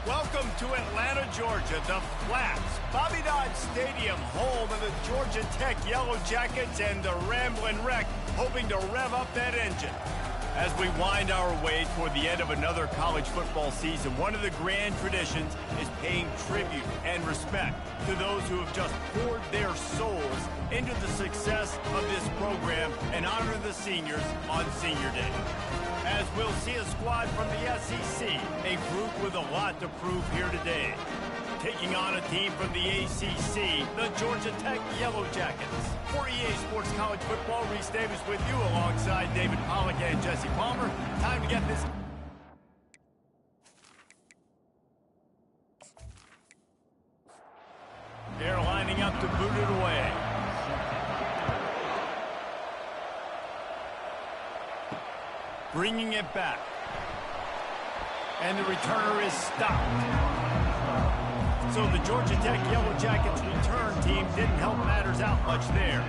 Welcome to Atlanta, Georgia, the Flats, Bobby Dodd Stadium, home of the Georgia Tech Yellow Jackets and the Ramblin' Wreck, hoping to rev up that engine. As we wind our way toward the end of another college football season, one of the grand traditions is paying tribute and respect to those who have just poured their souls into the success of this program and honor the seniors on Senior Day. As we'll see a squad from the SEC, a group with a lot to prove here today. Taking on a team from the ACC, the Georgia Tech Yellow Jackets. For EA Sports College Football, Reese Davis with you alongside David Pollack and Jesse Palmer. Time to get this. They're lining up to boot it away. Bringing it back. And the returner is stopped. So the Georgia Tech Yellow Jackets return team didn't help matters out much there.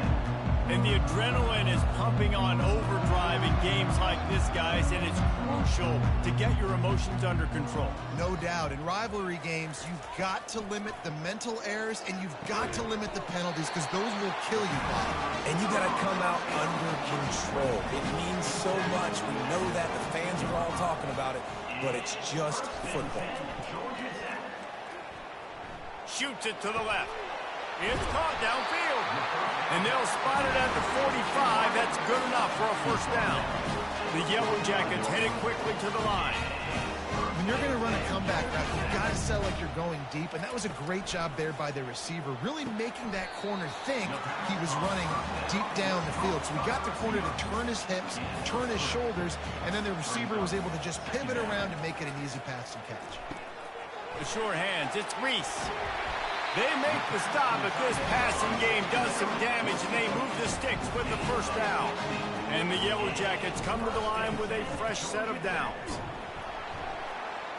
And the adrenaline is pumping on overdrive in games like this, guys, and it's crucial to get your emotions under control. No doubt. In rivalry games, you've got to limit the mental errors and you've got to limit the penalties because those will kill you, Bob. And you got to come out under control. It means so much. We know that. The fans are all talking about it, but it's just football. Shoots it to the left. It's caught downfield. And they'll spot it at the 45. That's good enough for a first down. The Yellow Jackets headed quickly to the line. When you're going to run a comeback route, you've got to sell like you're going deep, and that was a great job there by the receiver, really making that corner think he was running deep down the field. So we got the corner to turn his hips, turn his shoulders, and then the receiver was able to just pivot around and make it an easy pass and catch. The sure hands, it's Reese. They make the stop, but this passing game does some damage, and they move the sticks with the first down. And the Yellow Jackets come to the line with a fresh set of downs.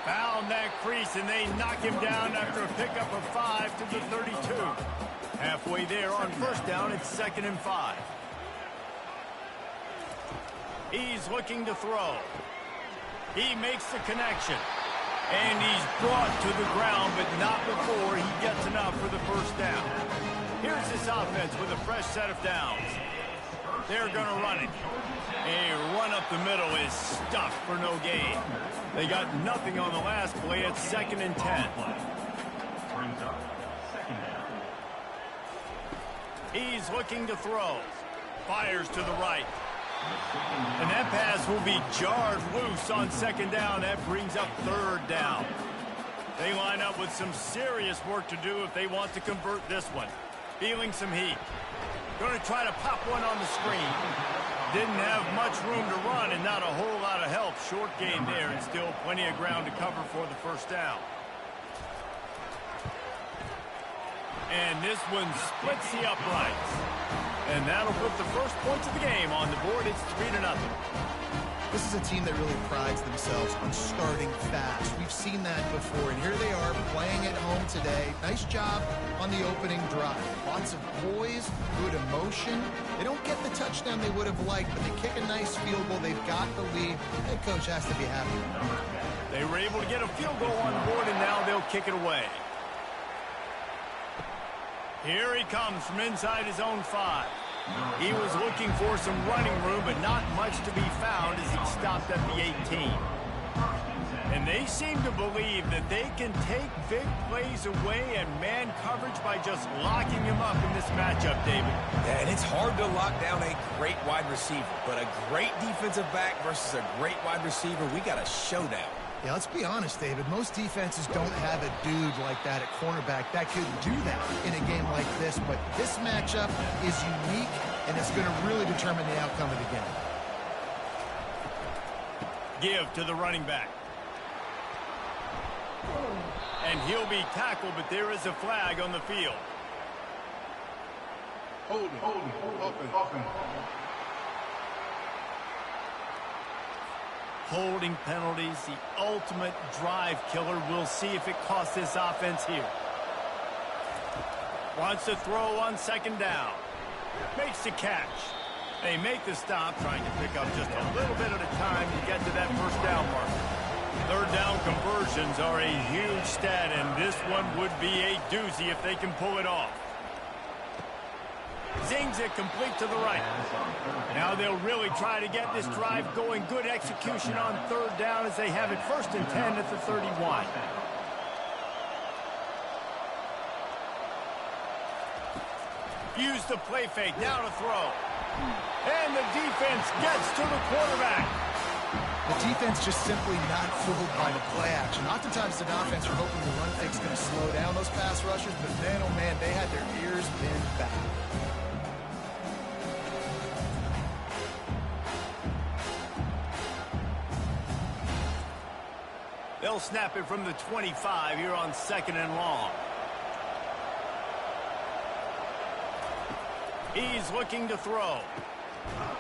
Found that crease, and they knock him down after a pickup of 5 to the 32. Halfway there on first down, it's 2nd and 5. He's looking to throw. He makes the connection. And he's brought to the ground, but not before he gets enough for the first down. Here's this offense with a fresh set of downs. They're going to run it. A run up the middle is stuffed for no gain. They got nothing on the last play. It's 2nd and 10. He's looking to throw. Fires to the right. And that pass will be jarred loose on 2nd down. That brings up 3rd down. They line up with some serious work to do if they want to convert this one. Feeling some heat. Going to try to pop one on the screen. Didn't have much room to run and not a whole lot of help. Short gain there and still plenty of ground to cover for the first down. And this one splits the uprights. And that'll put the first points of the game on the board. It's 3-0. This is a team that really prides themselves on starting fast. We've seen that before, and here they are playing at home today. Nice job on the opening drive. Lots of poise, good emotion. They don't get the touchdown they would have liked, but they kick a nice field goal. They've got the lead. Head coach has to be happy. They were able to get a field goal on the board, and now they'll kick it away. Here he comes from inside his own 5. He was looking for some running room, but not much to be found as he stopped at the 18. And they seem to believe that they can take big plays away and man coverage by just locking him up in this matchup, David. Yeah, and it's hard to lock down a great wide receiver, but a great defensive back versus a great wide receiver, we got a showdown. Yeah, let's be honest, David. Most defenses don't have a dude like that at cornerback that could do that in a game like this. But this matchup is unique, and it's going to really determine the outcome of the game. Give to the running back. And he'll be tackled, but there is a flag on the field. Holding, open. Holding penalties, the ultimate drive killer. We'll see if it costs this offense here. Wants to throw on 2nd down. Makes the catch. They make the stop, trying to pick up just a little bit at a time to get to that first down mark. Third down conversions are a huge stat, and this one would be a doozy if they can pull it off. Zings it complete to the right. Now they'll really try to get this drive going. Good execution on third down as they have it 1st and 10 at the 31. Use the play fake. Now to throw. And the defense gets to the quarterback. The defense just simply not fooled by the play action. Oftentimes the offense are hoping the run fake's going to slow down those pass rushers, but man, oh man, they had their ears pinned back. They'll snap it from the 25 here on 2nd and long. He's looking to throw.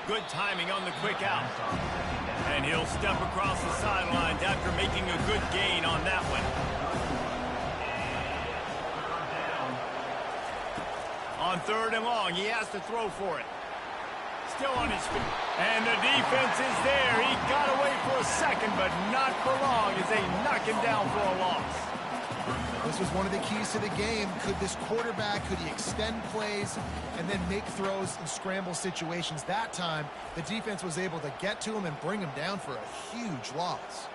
Good timing on the quick out. And he'll step across the sidelines after making a good gain on that one. On 3rd and long, he has to throw for it. Still on his feet. And the defense is there. He got away for a second, but not for long as they knock him down for a loss. This was one of the keys to the game. Could this quarterback, could he extend plays and then make throws in scramble situations? That time, the defense was able to get to him and bring him down for a huge loss.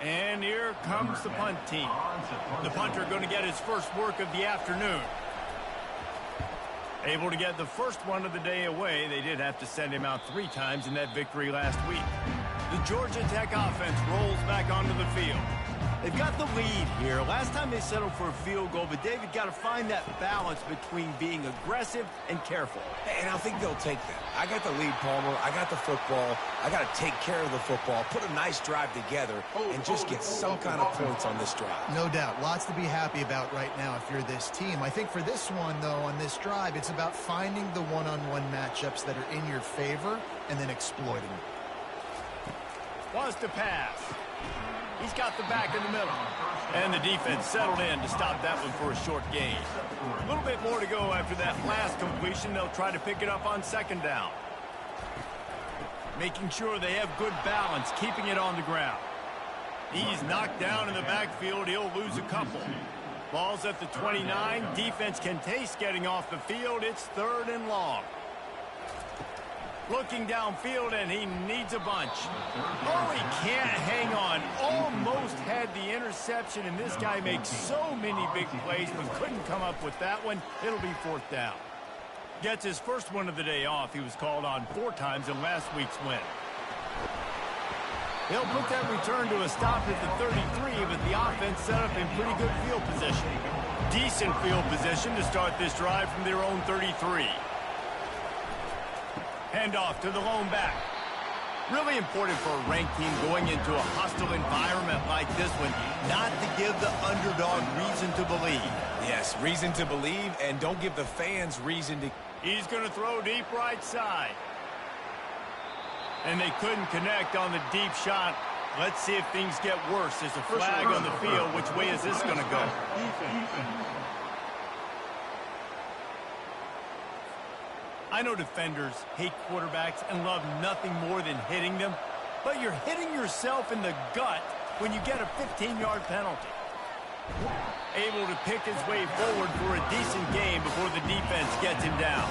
And here comes the punt team. The punter going to get his first work of the afternoon. Able to get the first one of the day away. They did have to send him out 3 times in that victory last week. The Georgia Tech offense rolls back onto the field. They've got the lead here. Last time they settled for a field goal, but David got to find that balance between being aggressive and careful. And I think they'll take that. I got the lead, Palmer. I got the football. I got to take care of the football, put a nice drive together, and just get some kind of points on this drive. No doubt. Lots to be happy about right now if you're this team. I think for this one, though, on this drive, it's about finding the one-on-one matchups that are in your favor and then exploiting them. Wants to pass. He's got the back in the middle. And the defense settled in to stop that one for a short gain. A little bit more to go after that last completion. They'll try to pick it up on 2nd down. Making sure they have good balance, keeping it on the ground. He's knocked down in the backfield. He'll lose a couple. Ball's at the 29. Defense can taste getting off the field. It's 3rd and long. Looking downfield, and he needs a bunch. Oh, he can't hang on. Almost had the interception, and this guy makes so many big plays, but couldn't come up with that one. It'll be 4th down. Gets his first one of the day off. He was called on 4 times in last week's win. He'll put that return to a stop at the 33, but the offense set up in pretty good field position. Decent field position to start this drive from their own 33. Handoff to the lone back. Really important for a ranked team going into a hostile environment like this one, not to give the underdog reason to believe. Yes, reason to believe, and don't give the fans reason to... He's going to throw deep right side. And they couldn't connect on the deep shot. Let's see if things get worse. There's a flag on the field. Which way is this going to go? I know defenders hate quarterbacks and love nothing more than hitting them, but you're hitting yourself in the gut when you get a 15-yard penalty. Able to pick his way forward for a decent game before the defense gets him down.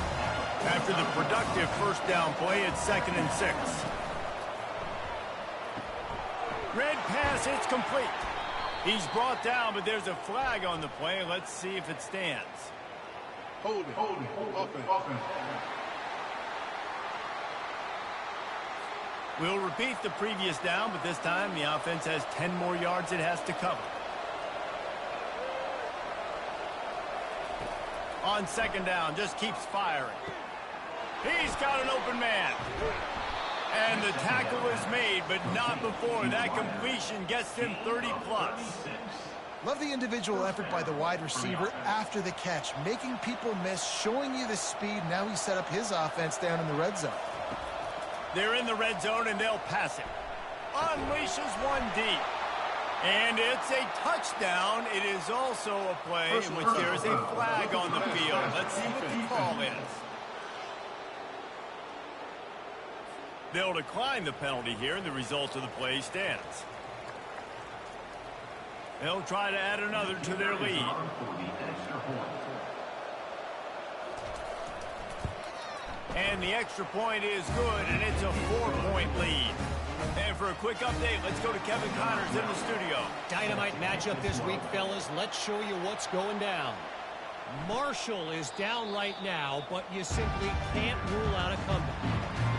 After the productive 1st down play, it's 2nd and 6. Red pass, it's complete. He's brought down, but there's a flag on the play. Let's see if it stands. Hold it. Offense. We'll repeat the previous down, but this time the offense has 10 more yards it has to cover. On 2nd down, just keeps firing. He's got an open man. And the tackle is made, but not before. That completion gets him 30-plus. Love the individual effort by the wide receiver after the catch, making people miss, showing you the speed. Now he set up his offense down in the red zone. They're in the red zone, and they'll pass it. Unleashes one deep. And it's a touchdown. It is also a play in which there is a flag on the field. Let's see what the call is. They'll decline the penalty here, and the result of the play stands. They'll try to add another to their lead. And the extra point is good, and it's a 4-point lead. And for a quick update, let's go to Kevin Connors in the studio. Dynamite matchup this week, fellas. Let's show you what's going down. Marshall is down right now, but you simply can't rule out a comeback.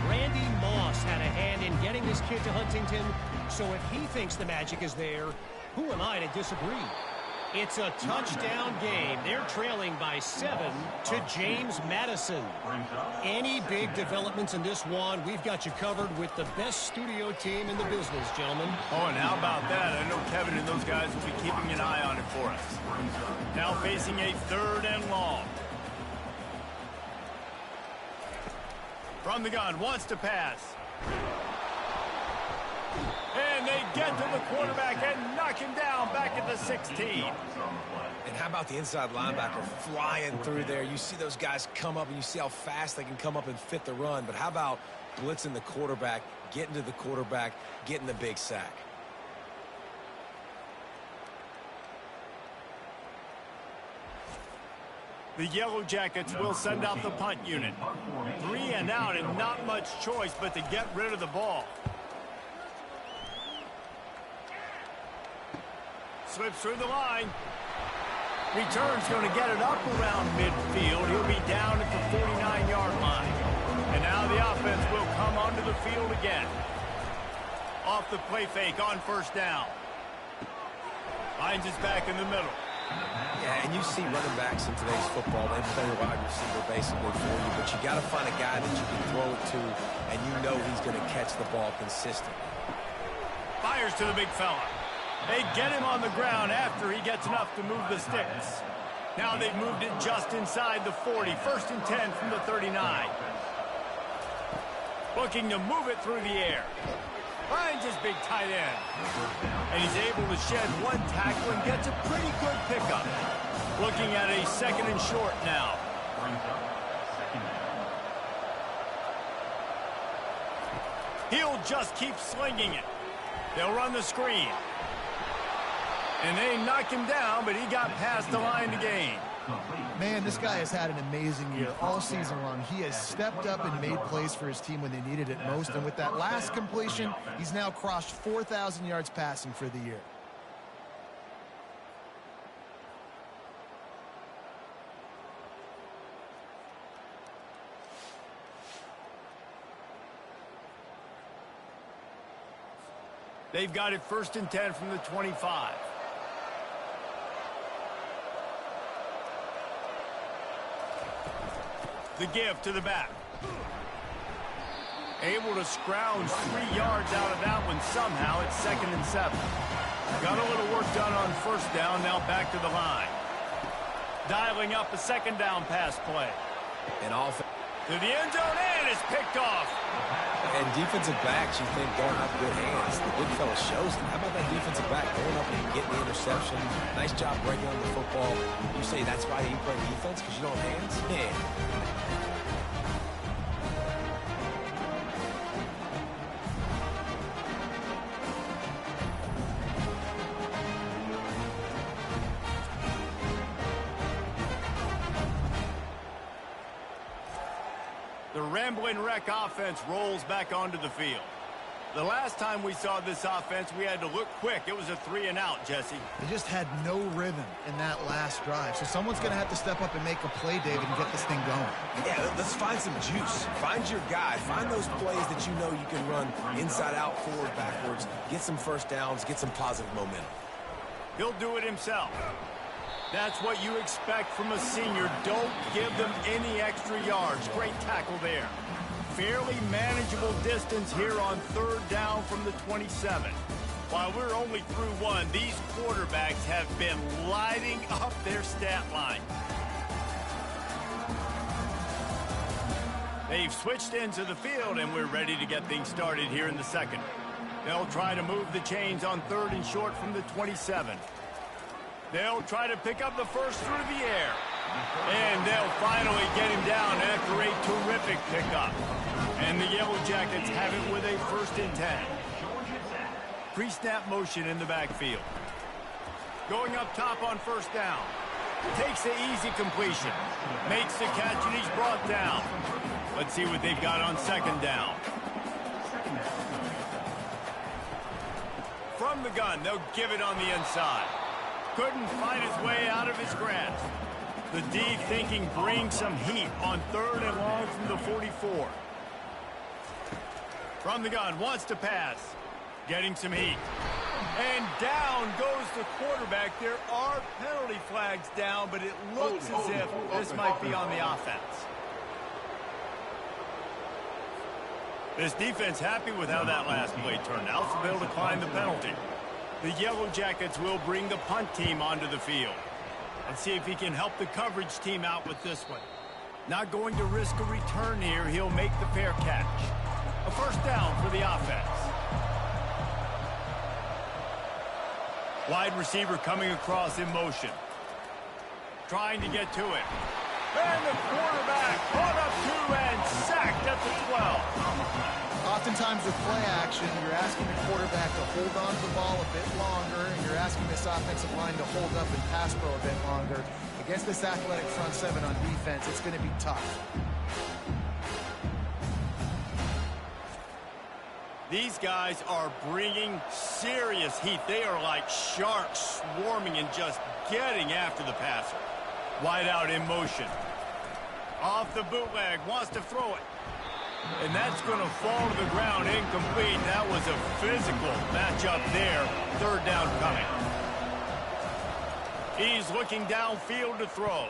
Randy Moss had a hand in getting this kid to Huntington, so if he thinks the magic is there, who am I to disagree? It's a touchdown game. They're trailing by 7 to James Madison. Any big developments in this one, we've got you covered with the best studio team in the business, gentlemen. Oh, and how about that? I know Kevin and those guys will be keeping an eye on it for us. Now facing a 3rd and long. From the gun, wants to pass. And they get to the quarterback and knock him down back at the 16. And how about the inside linebacker flying through there? You see those guys come up, and you see how fast they can come up and fit the run. But how about blitzing the quarterback, getting to the quarterback, getting the big sack? The Yellow Jackets will send out the punt unit. 3 and out, and not much choice but to get rid of the ball. Slips through the line. Return's going to get it up around midfield. He'll be down at the 49-yard line. And now the offense will come onto the field again. Off the play fake on 1st down. Finds his back in the middle. Yeah, and you see running backs in today's football, they play wide receiver basically for you, but you got to find a guy that you can throw it to, and you know he's going to catch the ball consistently. Fires to the big fella. They get him on the ground after he gets enough to move the sticks. Now they've moved it just inside the 40. 1st and 10 from the 39. Looking to move it through the air. Finds his big tight end. And he's able to shed one tackle and gets a pretty good pickup. Looking at a 2nd and short now. He'll just keep slinging it. They'll run the screen. And they knock him down, but he got past the line to gain. Man, this guy has had an amazing year all season long. He has stepped up and made plays for his team when they needed it most. And with that last completion, he's now crossed 4,000 yards passing for the year. They've got it 1st and 10 from the 25. The give to the back. Able to scrounge 3 yards out of that one somehow. It's 2nd and 7. Got a little work done on 1st down. Now back to the line. Dialing up a 2nd down pass play. And off to the end zone, and it's picked off. And defensive backs, you think, don't have good hands. The big fella shows it. How about that defensive back going up and getting the interception? Nice job breaking on the football. You say that's why you play defense, because you don't have hands? Yeah. The Ramblin' Wreck offense rolls back onto the field. The last time we saw this offense, we had to look quick. It was a 3 and out, Jesse. They just had no rhythm in that last drive. So someone's going to have to step up and make a play, David, and get this thing going. Yeah, let's find some juice. Find your guy. Find those plays that you know you can run inside out, forward, backwards. Get some 1st downs. Get some positive momentum. He'll do it himself. That's what you expect from a senior. Don't give them any extra yards. Great tackle there. Fairly manageable distance here on 3rd down from the 27. While we're only through 1, these quarterbacks have been lighting up their stat line. They've switched into the field, and we're ready to get things started here in the 2nd. They'll try to move the chains on 3rd and short from the 27. They'll try to pick up the 1st through the air. And they'll finally get him down after a terrific pickup. And the Yellow Jackets have it with a 1st and 10. Pre-snap motion in the backfield. Going up top on 1st down. Takes the easy completion. Makes the catch, and he's brought down. Let's see what they've got on 2nd down. From the gun, they'll give it on the inside. Couldn't find his way out of his grasp. The D thinking bring some heat on 3rd and long from the 44. From the gun, wants to pass. Getting some heat. And down goes the quarterback. There are penalty flags down, but it looks as if this might be on the offense. This defense happy with how that last play turned out, so they'll decline the penalty. The Yellow Jackets will bring the punt team onto the field. Let's see if he can help the coverage team out with this one. Not going to risk a return here. He'll make the fair catch. A 1st down for the offense. Wide receiver coming across in motion. Trying to get to it. And the quarterback caught up 2 and sacked at the 12. Oftentimes with play action, you're asking the quarterback to hold on to the ball a bit longer, and you're asking this offensive line to hold up and pass pro a bit longer. Against this athletic front 7 on defense, it's going to be tough. These guys are bringing serious heat. They are like sharks swarming and just getting after the passer. Wide out in motion. Off the bootleg, wants to throw it. And that's going to fall to the ground incomplete. That was a physical matchup there. 3rd down coming. He's looking downfield to throw.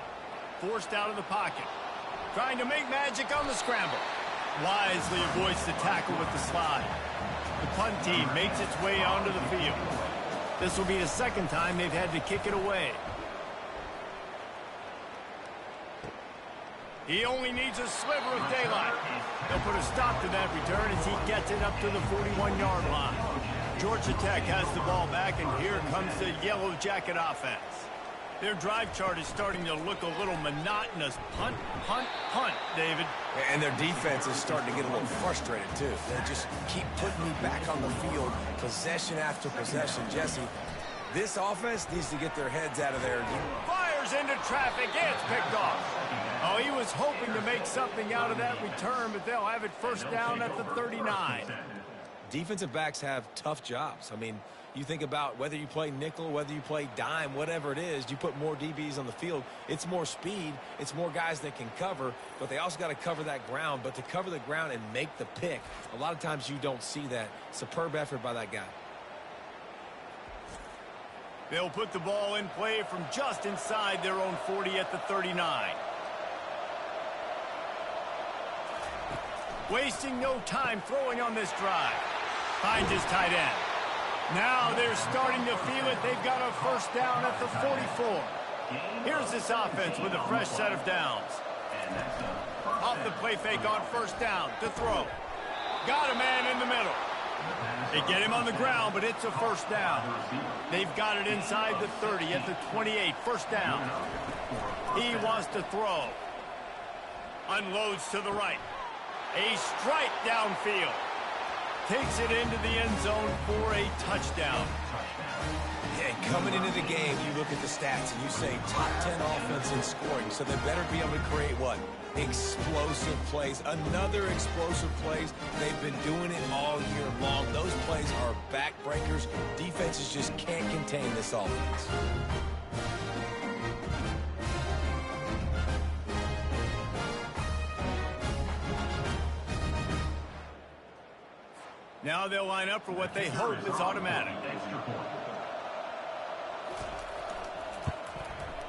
Forced out of the pocket. Trying to make magic on the scramble. Wisely avoids the tackle with the slide. The punt team makes its way onto the field. This will be the 2nd time they've had to kick it away. He only needs a sliver of daylight. They'll put a stop to that return as he gets it up to the 41-yard line. Georgia Tech has the ball back, and here comes the Yellow Jacket offense. Their drive chart is starting to look a little monotonous. Punt, punt, punt, David. And their defense is starting to get a little frustrated, too. They just keep putting me back on the field, possession after possession. Jesse, this offense needs to get their heads out of there. Fires into traffic. It's picked off. Oh, he was hoping to make something out of that return, but they'll have it 1st down at the 39. Defensive backs have tough jobs. I mean, you think about whether you play nickel, whether you play dime, whatever it is, you put more DBs on the field. It's more speed. It's more guys that can cover, but they also got to cover that ground. But to cover the ground and make the pick, a lot of times you don't see that. Superb effort by that guy. They'll put the ball in play from just inside their own 40 at the 39. Wasting no time throwing on this drive. Finds his tight end. Now they're starting to feel it. They've got a 1st down at the 44. Here's this offense with a fresh set of downs. Off the play fake on 1st down to throw. Got a man in the middle. They get him on the ground, but it's a 1st down. They've got it inside the 30 at the 28. 1st down. He wants to throw. Unloads to the right. A strike downfield. Takes it into the end zone for a touchdown. And coming into the game, you look at the stats and you say top 10 offense in scoring, so they better be able to create what? Explosive plays. Another explosive plays. They've been doing it all year long. Those plays are backbreakers. Defenses just can't contain this offense. Now they'll line up for what they hope is automatic.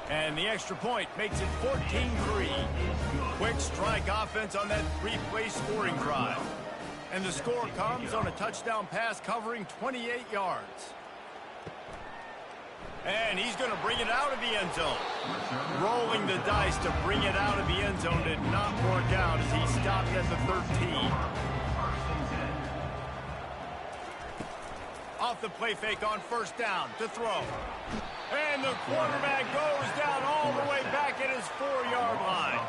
And the extra point makes it 14-3. Quick strike offense on that 3-play scoring drive. And the score comes on a touchdown pass covering 28 yards. And he's going to bring it out of the end zone. Rolling the dice to bring it out of the end zone did not work out as he stopped at the 13. Off the play fake on 1st down to throw. And the quarterback goes down all the way back at his 4-yard line.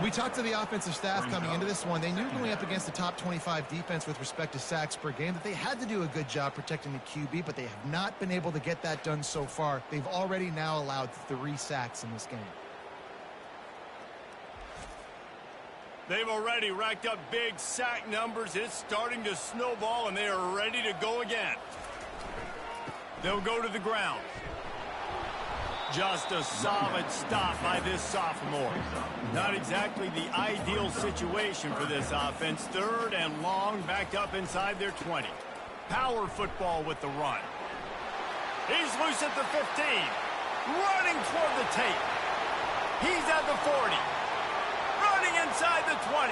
We talked to the offensive staff coming into this one. They knew going up against the top 25 defense with respect to sacks per game that they had to do a good job protecting the QB, but they have not been able to get that done so far. They've already now allowed 3 sacks in this game. They've already racked up big sack numbers. It's starting to snowball, and they are ready to go again. They'll go to the ground. Just a solid stop by this sophomore. Not exactly the ideal situation for this offense. 3rd and long, backed up inside their 20. Power football with the run. He's loose at the 15. Running toward the tape. He's at the 40. Running inside the 20.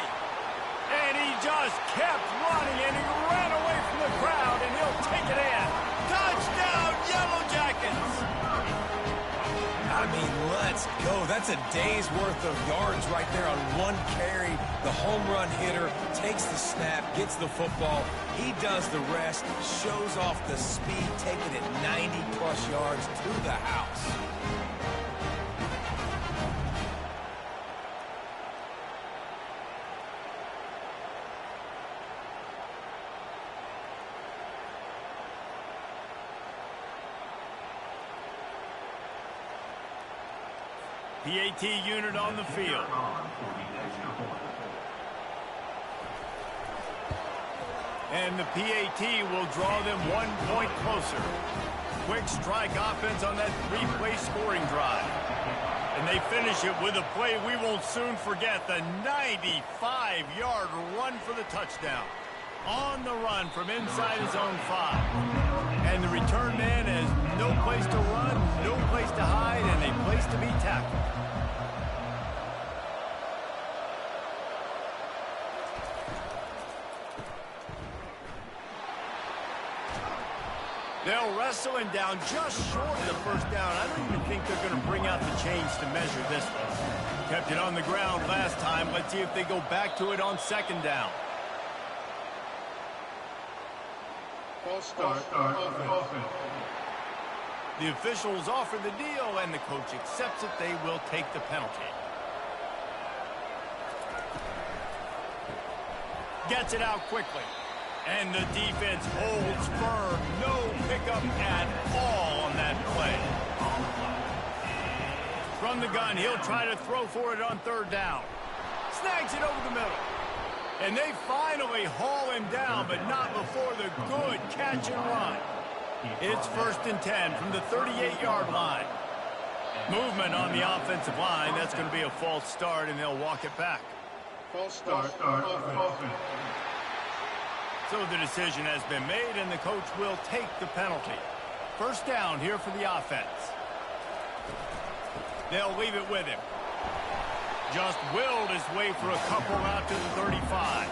And he just kept running, and he ran away from the crowd, and he'll take it in. Touchdown, Yellow Jackets! I mean, let's go. That's a day's worth of yards right there on one carry. The home run hitter takes the snap, gets the football. He does the rest, shows off the speed, taking it 90-plus yards to the house. PAT unit on the field. And the PAT will draw them 1 point closer. Quick strike offense on that 3-play scoring drive. And they finish it with a play we won't soon forget, the 95-yard run for the touchdown. On the run from inside his own 5. And the return man has no place to run, no place to hide, and a place to be tackled. They'll wrestle him down just short of the first down. I don't even think they're going to bring out the chains to measure this one. Kept it on the ground last time. Let's see if they go back to it on 2nd down. False start. Offense. The officials offer the deal, and the coach accepts it. They will take the penalty. Gets it out quickly. And the defense holds firm. No pickup at all on that play. From the gun, he'll try to throw for it on 3rd down. Snags it over the middle. And they finally haul him down, but not before the good catch and run. It's 1st and 10 from the 38-yard line. Movement on the offensive line. That's going to be a false start, and they'll walk it back. False start. Offense. So the decision has been made, and the coach will take the penalty. 1st down here for the offense. They'll leave it with him. Just willed his way for a couple out to the 35.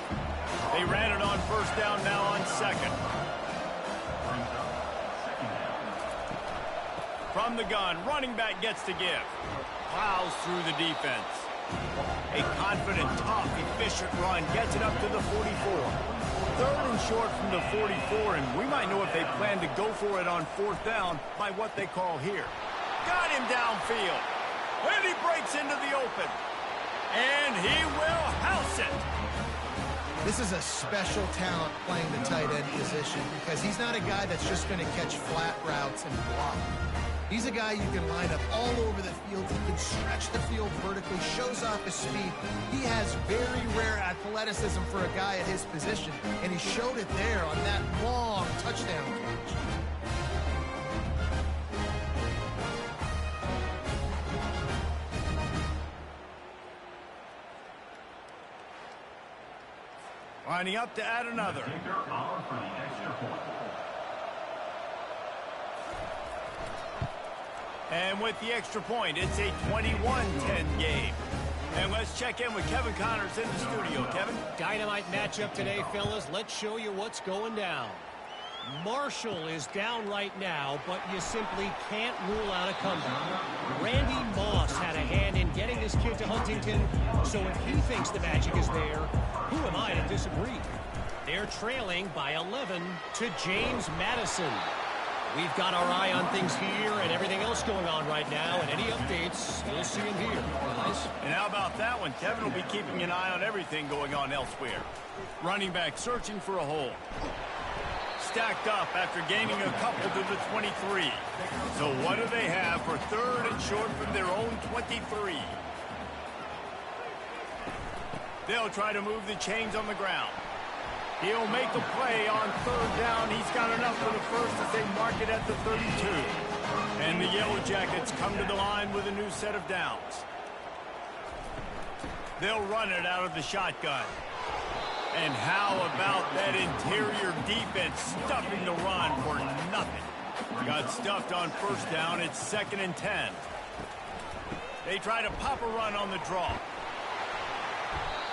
They ran it on 1st down, now on 2nd. From the gun, running back gets to give. Plows through the defense. A confident, tough, efficient run gets it up to the 44. 3rd and short from the 44, and we might know if they plan to go for it on 4th down by what they call here. Got him downfield. And he breaks into the open. And he will house it. This is a special talent playing the tight end position because he's not a guy that's just going to catch flat routes and block. He's a guy you can line up all over the field. He can stretch the field vertically, shows off his speed. He has very rare athleticism for a guy at his position, and he showed it there on that long touchdown catch. Lining up to add another. And with the extra point, it's a 21-10 game. And let's check in with Kevin Connors in the studio. Kevin? Dynamite matchup today, fellas. Let's show you what's going down. Marshall is down right now, but you simply can't rule out a comeback. Randy Moss had a hand in getting this kid to Huntington, so if he thinks the magic is there, who am I to disagree? They're trailing by 11 to James Madison. We've got our eye on things here and everything else going on right now, and any updates, you'll see them here, guys. And how about that one? Kevin will be keeping an eye on everything going on elsewhere. Running back searching for a hole. Stacked up after gaining a couple to the 23. So what do they have for third and short from their own 23? They'll try to move the chains on the ground. He'll make the play on third down. He's got enough for the first as they mark it at the 32. And the Yellow Jackets come to the line with a new set of downs. They'll run it out of the shotgun. And how about that interior defense stuffing the run for nothing? Got stuffed on first down. It's 2nd and 10. They try to pop a run on the draw.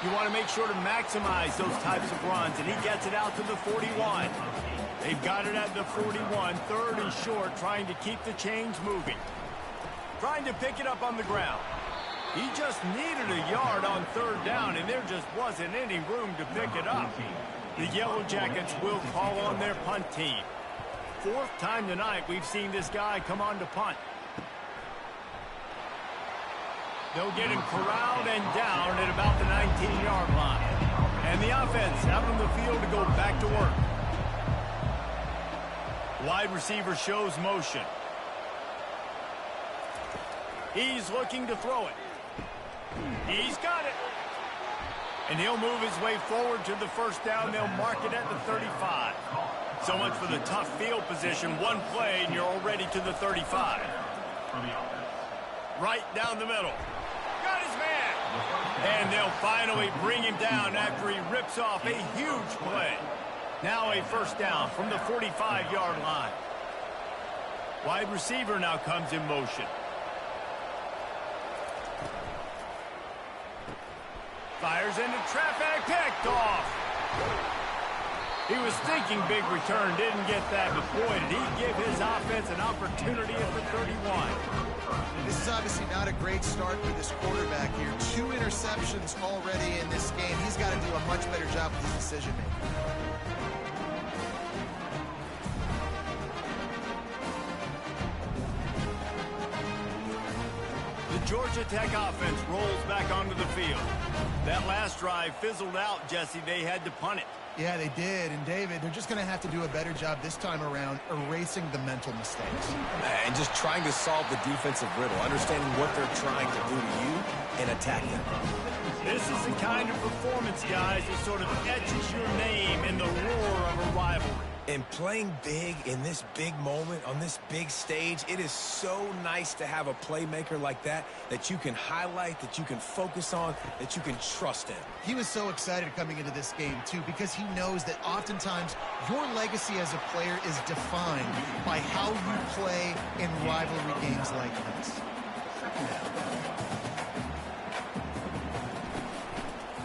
You want to make sure to maximize those types of runs, and he gets it out to the 41. They've got it at the 41, third and short, trying to keep the chains moving. Trying to pick it up on the ground. He just needed a yard on third down, and there just wasn't any room to pick it up. The Yellow Jackets will call on their punt team. 4th time tonight we've seen this guy come on to punt. They'll get him corralled and down at about the 19-yard line. And the offense out on the field to go back to work. Wide receiver shows motion. He's looking to throw it. He's got it. And he'll move his way forward to the first down. They'll mark it at the 35. So much for the tough field position. One play and you're already to the 35. Right down the middle. Got his man. And they'll finally bring him down after he rips off a huge play. Now a first down from the 45-yard line. Wide receiver now comes in motion. Fires into traffic, picked off. He was thinking big return, didn't get that, but boy, did he give his offense an opportunity at the 31. This is obviously not a great start for this quarterback here. 2 interceptions already in this game. He's got to do a much better job with his decision-making. The Georgia Tech offense rolls back onto the field. That last drive fizzled out, Jesse. They had to punt it. Yeah, they did. And, David, they're just going to have to do a better job this time around erasing the mental mistakes. And just trying to solve the defensive riddle, understanding what they're trying to do to you and attack them. This is the kind of performance, guys, that sort of etches your name in the roar of a rivalry. And playing big in this big moment, on this big stage, it is so nice to have a playmaker like that you can highlight, that you can focus on, that you can trust in. He was so excited coming into this game, too, because he knows that oftentimes your legacy as a player is defined by how you play in rivalry games like this.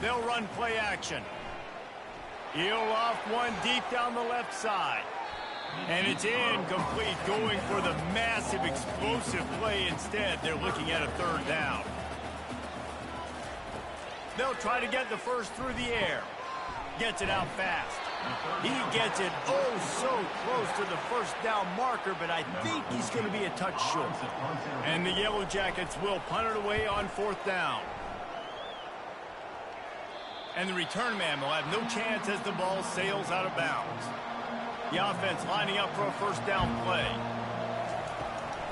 They'll run play action. He'll off one deep down the left side. And it's incomplete, going for the massive explosive play instead. They're looking at a third down. They'll try to get the first through the air. Gets it out fast. He gets it so close to the first down marker, but I think he's going to be a touch short. And the Yellow Jackets will punt it away on 4th down. And the return man will have no chance as the ball sails out of bounds. The offense lining up for a first down play.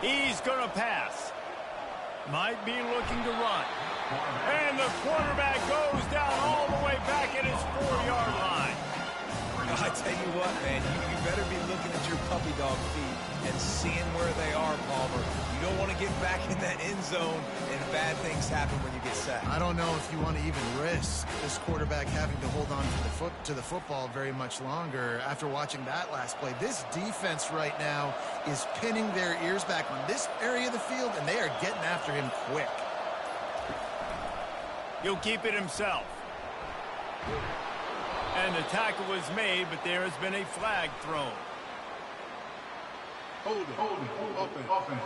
He's going to pass. Might be looking to run. And the quarterback goes down all the way back at his 4-yard line. I tell you what, man, you better be looking at your puppy dog feet and seeing where they are, Palmer. You don't want to get back in that end zone and bad things happen when you get sacked. I don't know if you want to even risk this quarterback having to hold on to the football very much longer after watching that last play. This defense right now is pinning their ears back on this area of the field, and they are getting after him quick. He'll keep it himself. And the tackle was made, but there has been a flag thrown. Hold it, open.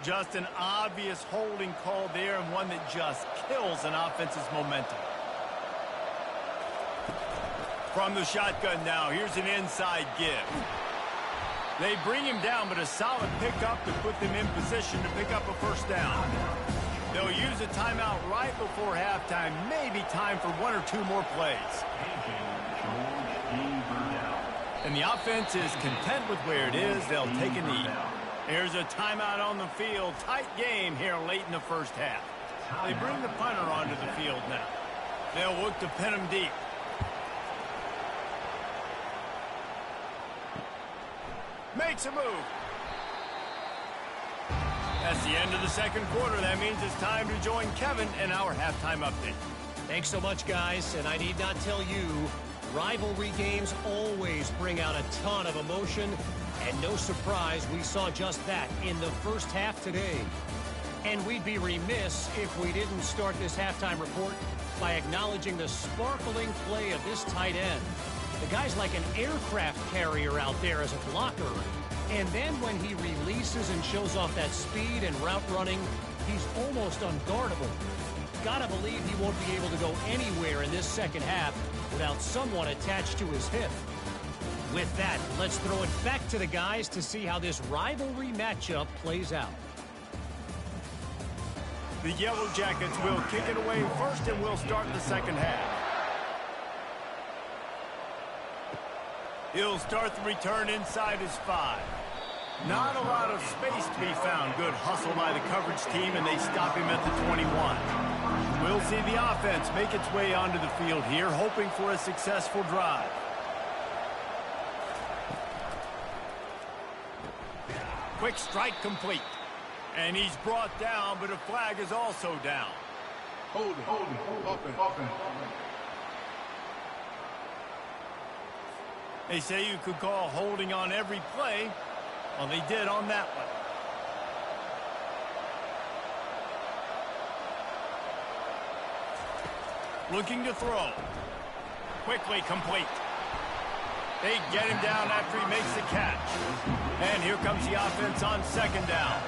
Just an obvious holding call there, and one that just kills an offense's momentum. From the shotgun now, here's an inside give. They bring him down, but a solid pickup to put them in position to pick up a first down. They'll use a timeout right before halftime, maybe time for one or two more plays. And the offense is content with where it is. They'll take a knee. Here's a timeout on the field. Tight game here late in the first half. They bring the punter onto the field now. They'll look to pin him deep. Makes a move. That's the end of the second quarter. That means it's time to join Kevin in our halftime update. Thanks so much, guys. And I need not tell you, rivalry games always bring out a ton of emotion. And no surprise, we saw just that in the first half today. And we'd be remiss if we didn't start this halftime report by acknowledging the sparkling play of this tight end. The guy's like an aircraft carrier out there as a blocker. And then when he releases and shows off that speed and route running, he's almost unguardable. Gotta believe he won't be able to go anywhere in this second half without someone attached to his hip. With that, let's throw it back to the guys to see how this rivalry matchup plays out. The Yellow Jackets will kick it away first, and we'll start the second half. He'll start the return inside his 5. Not a lot of space to be found. Good hustle by the coverage team, and they stop him at the 21. We'll see the offense make its way onto the field here, hoping for a successful drive. Quick strike complete. And he's brought down, but a flag is also down. Hold it, up and. They say you could call holding on every play. Well, they did on that one. Looking to throw. Quickly complete. They get him down after he makes the catch. And here comes the offense on second down.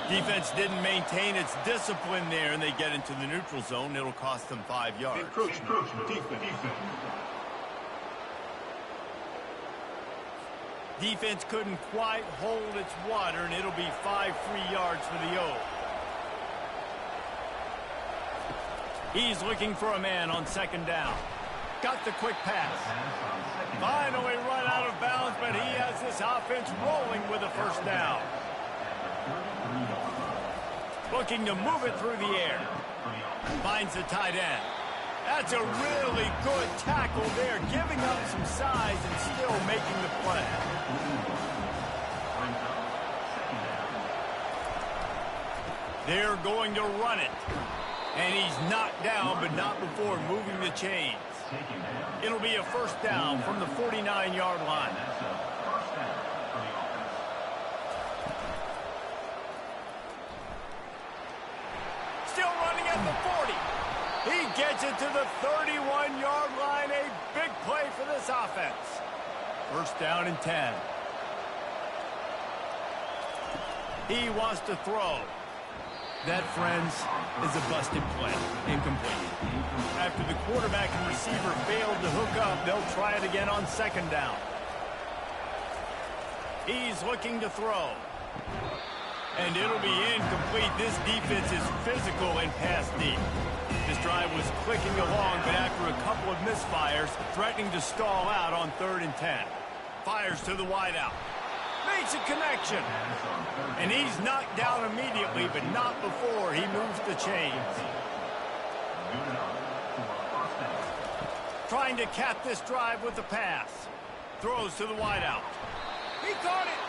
Defense didn't maintain its discipline there, and they get into the neutral zone. It'll cost them 5 yards. Defense couldn't quite hold its water, and it'll be 5 free yards for the O. He's looking for a man on second down. Got the quick pass. Finally run out of bounds, but he has this offense rolling with a first down. Looking to move it through the air. Finds the tight end. That's a really good tackle there, giving up some size and still making the play. They're going to run it. And he's knocked down, but not before moving the chains. It'll be a first down from the 49-yard line. Still running at the 40. He gets it to the 31-yard line. A big play for this offense. First down and 10. He wants to throw. That, friends, is a busted play. Incomplete. After the quarterback and receiver failed to hook up, they'll try it again on second down. He's looking to throw. And it'll be incomplete. This defense is physical and pass deep. This drive was clicking along, but after a couple of misfires, threatening to stall out on 3rd and 10. Fires to the wideout. Makes a connection. And he's knocked down immediately, but not before he moves the chains. Trying to cap this drive with the pass. Throws to the wideout. He caught it.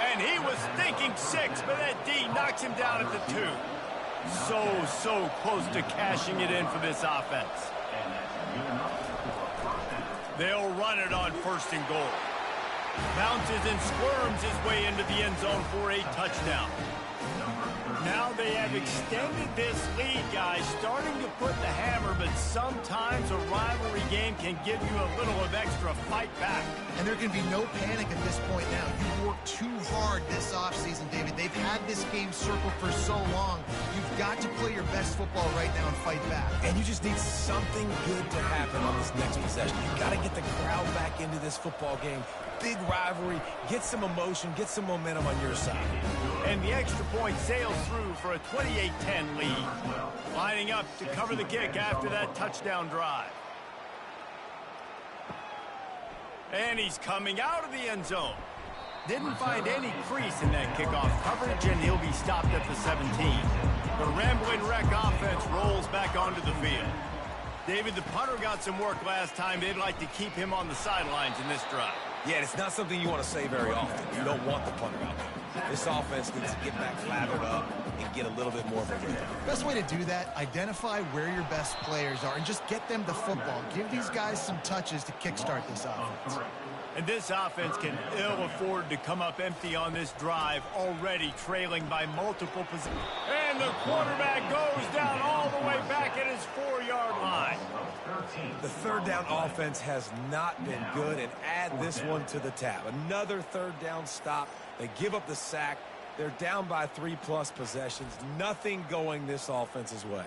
And he was thinking 6, but that D knocks him down at the 2. So close to cashing it in for this offense. They'll run it on 1st and goal. Bounces and squirms his way into the end zone for a touchdown. Now they have extended this lead, guys, starting to put the hammer, but sometimes a rivalry game can give you a little of extra fight back. And there can be no panic at this point now. You've worked too hard this offseason, David. They've had this game circled for so long. You've got to play your best football right now and fight back. And you just need something good to happen on this next possession. You've got to get the crowd back into this football game. Big rivalry, get some emotion, get some momentum on your side. And the extra point sails through for a 28-10 lead. Lining up to cover the kick after that touchdown drive. And he's coming out of the end zone. Didn't find any crease in that kickoff coverage, and he'll be stopped at the 17. The Rambling Wreck offense rolls back onto the field. David, the punter got some work last time. They'd like to keep him on the sidelines in this drive. Yeah, it's not something you want to say very often. You don't want the punter out there. This offense needs to get back lathered up and get a little bit more of a rhythm. Best way to do that, identify where your best players are and just get them the football. Give these guys some touches to kickstart this offense. And this offense can ill afford to come up empty on this drive, already trailing by multiple positions. And the quarterback goes down all the way back at his 4-yard line. The third down offense has not been good, and add this one to the tab. Another third down stop. They give up the sack. They're down by 3+ possessions. Nothing going this offense's way.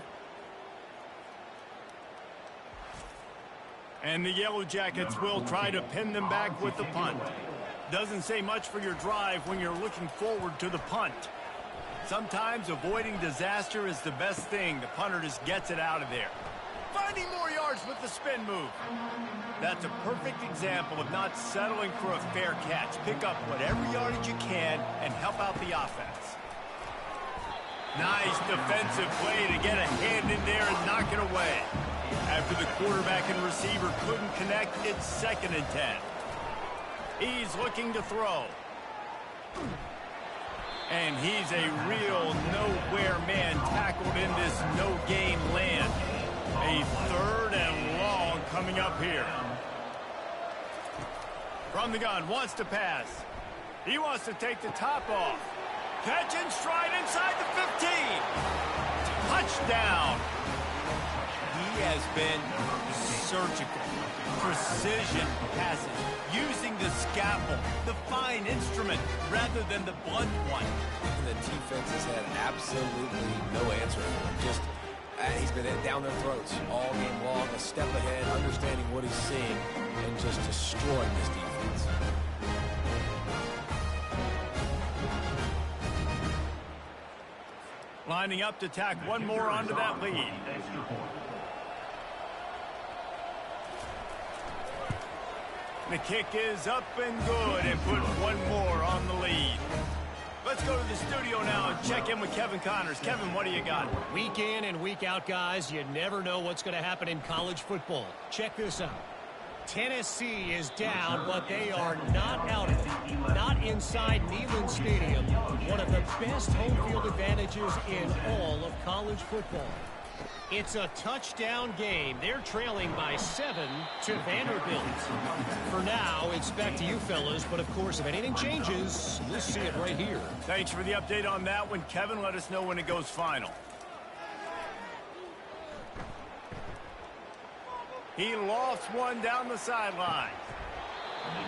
And the Yellow Jackets will try to pin them back with the punt. Doesn't say much for your drive when you're looking forward to the punt. Sometimes avoiding disaster is the best thing. The punter just gets it out of there. Finding more yards with the spin move. That's a perfect example of not settling for a fair catch. Pick up whatever yardage you can and help out the offense. Nice defensive play to get a hand in there and knock it away. After the quarterback and receiver couldn't connect, it's 2nd and 10. He's looking to throw. And he's a real nowhere man tackled in this no-gain land. A 3rd and long coming up here. From the gun, wants to pass. He wants to take the top off. Catch and stride inside the 15. Touchdown. He has been surgical. Precision passes. Using the scalpel, the fine instrument, rather than the blunt one. And the defense has had absolutely no answer for him. Just, he's been down their throats all game long, a step ahead, understanding what he's seeing, and just destroying this defense. Lining up to tack one more onto that lead. The kick is up and good and put one more on the lead. Let's go to the studio now and check in with Kevin Connors. Kevin, what do you got? Week in and week out, guys, you never know what's going to happen in college football. Check this out. Tennessee is down, but they are not out of it. Not inside Neyland Stadium, one of the best home field advantages in all of college football. It's a touchdown game. They're trailing by 7 to Vanderbilt. For now, it's back to you fellas, but of course, if anything changes, we'll see it right here. Thanks for the update on that one, Kevin. Let us know when it goes final. He lost one down the sideline.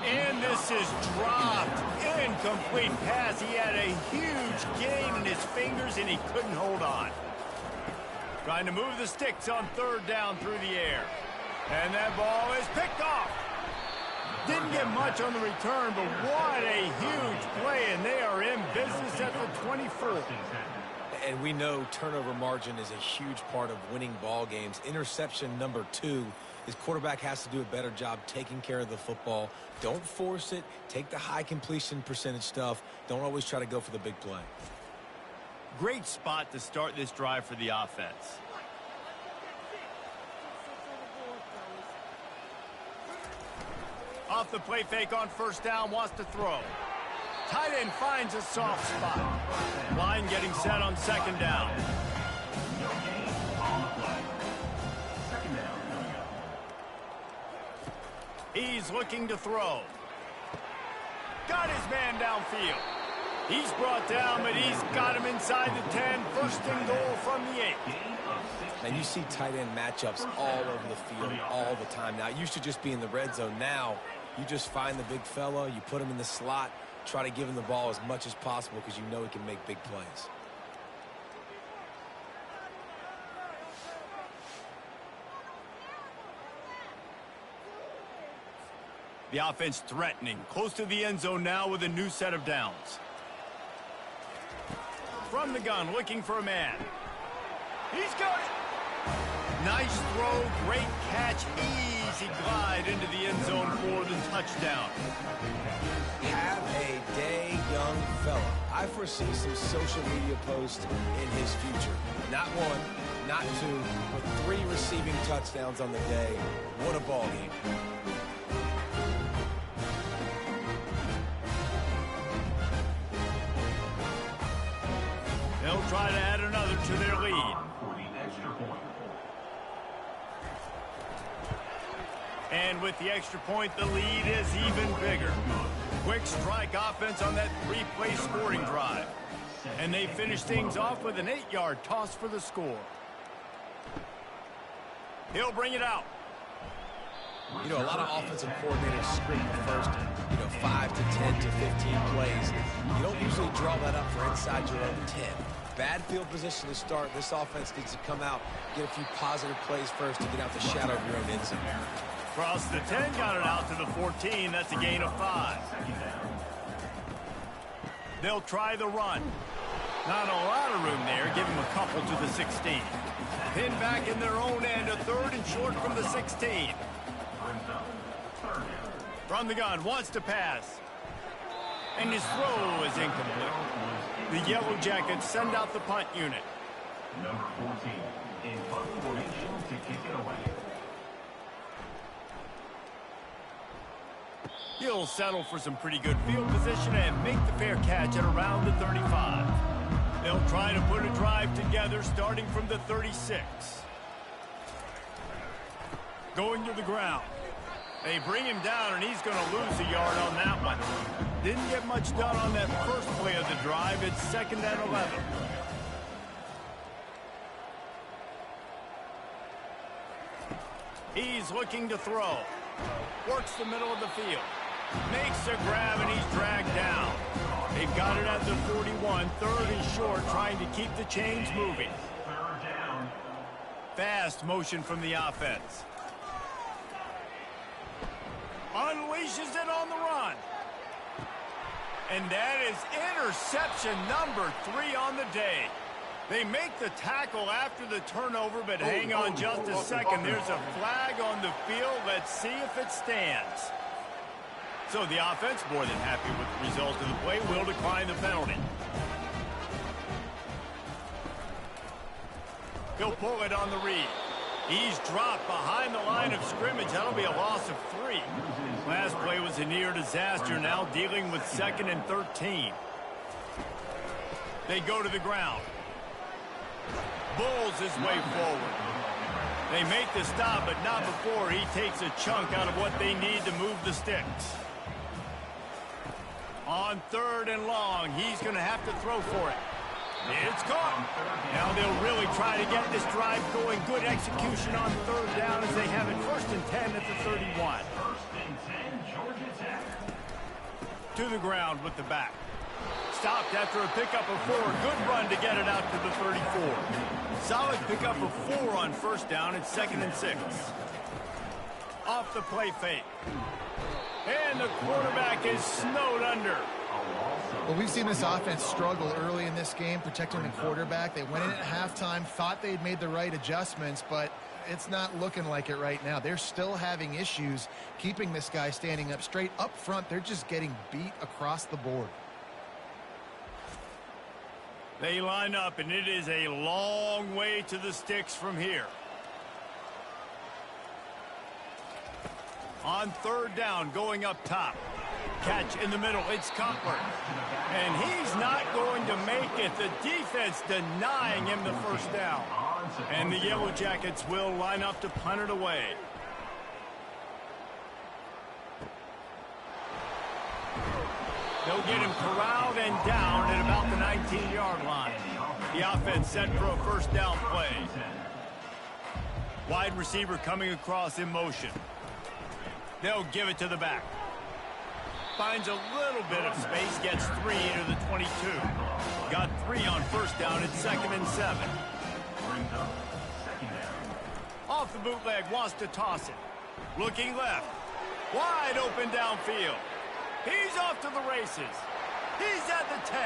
And this is dropped. Incomplete pass. He had a huge gain in his fingers, and he couldn't hold on. Trying to move the sticks on 3rd down through the air. And that ball is picked off. Didn't get much on the return, but what a huge play, and they are in business at the 24. And we know turnover margin is a huge part of winning ball games. Interception number 2. His quarterback has to do a better job taking care of the football. Don't force it. Take the high completion percentage stuff. Don't always try to go for the big play. Great spot to start this drive for the offense. Off the play fake on 1st down, wants to throw. Tight end finds a soft spot. Line getting set on 2nd down. He's looking to throw. Got his man downfield. He's brought down, but he's got him inside the 10. First and goal from the 8. And you see tight end matchups all over the field all the time. Now, it used to just be in the red zone. Now, you just find the big fella, you put him in the slot, try to give him the ball as much as possible because you know he can make big plays. The offense threatening, close to the end zone now with a new set of downs. From the gun, looking for a man. He's got it. Nice throw, great catch, easy glide into the end zone for the touchdown. Have a day, young fella. I foresee some social media posts in his future. Not one, not two, but 3 receiving touchdowns on the day. What a ball game. They'll try to add another to their lead. And with the extra point, the lead is even bigger. Quick strike offense on that 3-play scoring drive. And they finish things off with an 8-yard toss for the score. He'll bring it out. You know, a lot of offensive coordinators script the first, 5 to 10 to 15 plays. You don't usually draw that up for inside your own 10. Bad field position to start. This offense needs to come out, get a few positive plays first to get out the shadow of your own end zone. Across the 10, got it out to the 14. That's a gain of 5. They'll try the run. Not a lot of room there. Give him a couple to the 16. Pinned back in their own end, a 3rd and short from the 16. From the gun, wants to pass. And his throw is incomplete. The Yellow Jackets send out the punt unit. Number 14 in punt formation to kick it away. He'll settle for some pretty good field position and make the fair catch at around the 35. They'll try to put a drive together starting from the 36. Going to the ground. They bring him down, and he's going to lose a yard on that one. Didn't get much done on that first play of the drive. It's 2nd and 11. He's looking to throw. Works the middle of the field. Makes a grab, and he's dragged down. They've got it at the 41, 3rd and short, trying to keep the chains moving. 3rd down. Fast motion from the offense. Unleashes it on the run. And that is interception number 3 on the day. They make the tackle after the turnover, but hang on just a second. There's a flag on the field. Let's see if it stands. So the offense, more than happy with the result of the play, will decline the penalty. He'll pull it on the read. He's dropped behind the line of scrimmage. That'll be a loss of 3. Last play was a near disaster, now dealing with 2nd and 13. They go to the ground. Bulls his way forward. They make the stop, but not before he takes a chunk out of what they need to move the sticks. On 3rd and long, he's going to have to throw for it. It's caught. Now they'll really try to get this drive going. Good execution on 3rd down as they have it 1st and 10 at the 31. 1st and 10, Georgia Tech. To the ground with the back. Stopped after a pickup of 4. Good run to get it out to the 34. Solid pickup of 4 on 1st down. It's 2nd and 6. Off the play fake. And the quarterback is snowed under. Well, we've seen this offense struggle early in this game, protecting the quarterback. They went in at halftime, thought they'd made the right adjustments, but it's not looking like it right now. They're still having issues keeping this guy standing up straight. Up front, they're just getting beat across the board. They line up, and it is a long way to the sticks from here. On 3rd down, going up top. Catch in the middle, it's Cutler. And he's not going to make it. The defense denying him the 1st down. And the Yellow Jackets will line up to punt it away. They'll get him corralled and down The offense set for a first down play. Wide receiver coming across in motion. They'll give it to the back. Finds a little bit of space, gets 3 into the 22. Got 3 on first down at 2nd and 7. Off the bootleg, wants to toss it. Looking left. Wide open downfield. He's off to the races. He's at the 10.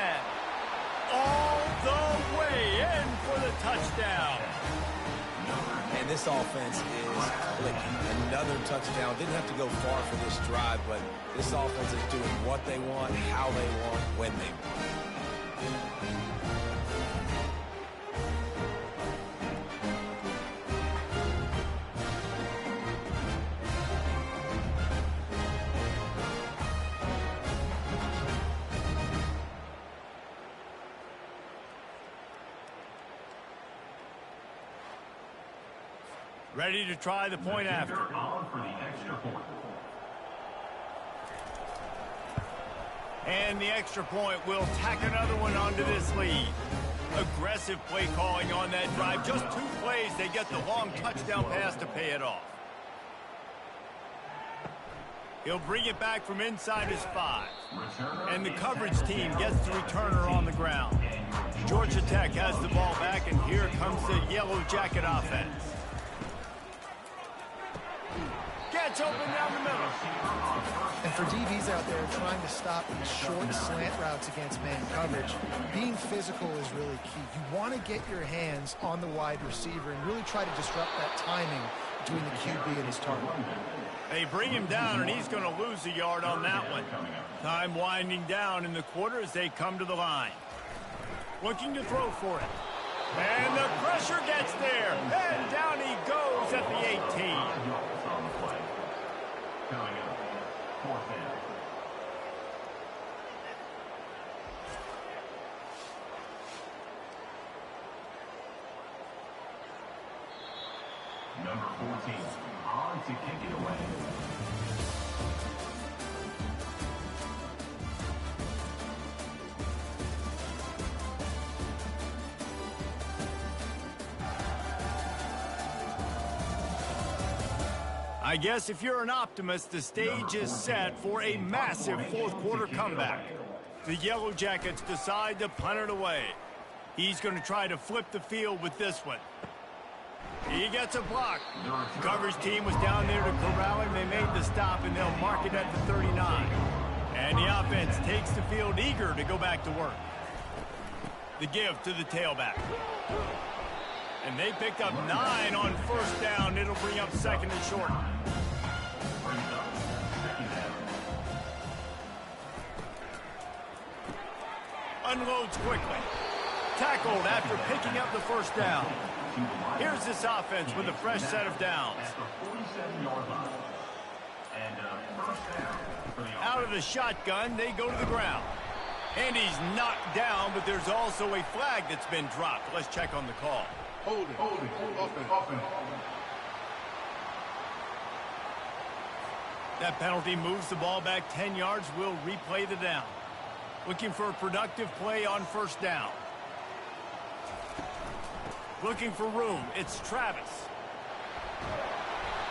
All the way in for the touchdown. And this offense is clicking. Another touchdown. Didn't have to go far for this drive, but this offense is doing what they want, how they want, when they want. Ready to try the point after. And the extra point will tack another one onto this lead. Aggressive play calling on that drive. Just 2 plays, they get the long touchdown pass to pay it off. He'll bring it back from inside his 5. And the coverage team gets the returner on the ground. Georgia Tech has the ball back, and here comes the Yellow Jacket offense. Gets open down the middle. And for DBs out there trying to stop these short slant routes against man coverage, being physical is really key. You want to get your hands on the wide receiver and really try to disrupt that timing between the QB and his target. They bring him down, and he's going to lose a yard on that one. Time winding down in the quarter as they come to the line. Looking to throw for it. And the pressure gets there. And down he goes at the 18. Coming up, 4th down. Number 14, on to kick it away. I guess if you're an optimist, the stage is set for a massive 4th quarter comeback. The Yellow Jackets decide to punt it away. He's going to try to flip the field with this one. He gets a block. The coverage team was down there to corral him. They made the stop, and they'll mark it at the 39. And the offense takes the field eager to go back to work. The give to the tailback. And they picked up 9 on first down. It'll bring up 2nd and short. Unloads quickly. Tackled after picking up the first down. Here's this offense with a fresh set of downs. Out of the shotgun, they go to the ground. And he's knocked down, but there's also a flag that's been dropped. Let's check on the call. Hold it. Offense. That penalty moves the ball back 10 yards. We'll replay the down. Looking for a productive play on first down. Looking for room. It's Travis.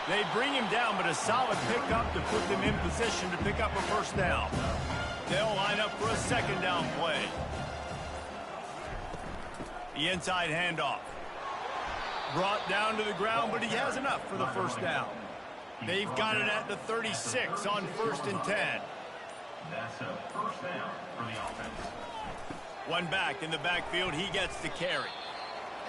They bring him down, but a solid pickup to put them in position to pick up a first down. They'll line up for a 2nd down play. The inside handoff. Brought down to the ground, but he has enough for the first down. They've got it at the 36 on 1st and 10. That's a first down for the offense. One back in the backfield, he gets the carry.